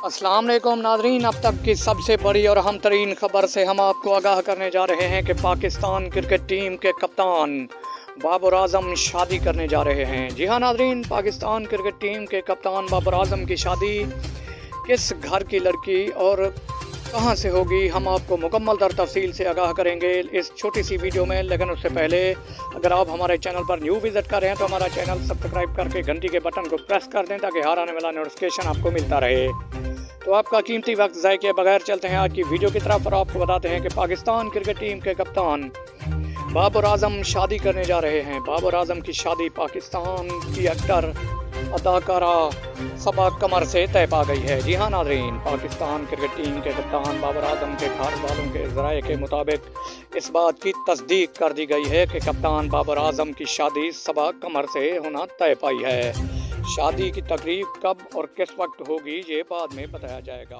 अस्सलाम वालेकुम नाज़रीन, अब तक की सबसे बड़ी और अहम तरीन खबर से हम आपको आगाह करने जा रहे हैं कि पाकिस्तान क्रिकेट टीम के कप्तान बाबर आजम शादी करने जा रहे हैं। जी हाँ नाज़रीन, पाकिस्तान क्रिकेट टीम के कप्तान बाबर आजम की शादी किस घर की लड़की और कहां से होगी, हम आपको मुकम्मल तर तफसील से आगाह करेंगे इस छोटी सी वीडियो में। लेकिन उससे पहले अगर आप हमारे चैनल पर न्यू विज़िट कर रहे हैं तो हमारा चैनल सब्सक्राइब करके घंटी के बटन को प्रेस कर दें ताकि हर आने वाला नोटिफिकेशन आपको मिलता रहे। तो आपका कीमती वक्त ज़ाय किए बगैर चलते हैं आज की वीडियो की तरफ और आपको बताते हैं कि पाकिस्तान क्रिकेट टीम के कप्तान बाबर आजम शादी करने जा रहे हैं। बाबर आजम की शादी पाकिस्तान की एक्टर अदाकारा सबा कमर से तय पा गई है। जी हाँ नाज़रीन, पाकिस्तान क्रिकेट टीम के कप्तान बाबर आजम के घर वालों के ज़राए के मुताबिक इस बात की तस्दीक कर दी गई है कि कप्तान बाबर आजम की शादी सबा कमर से होना तय पाई है। शादी की तकरीब कब और किस वक्त होगी ये बाद में बताया जाएगा।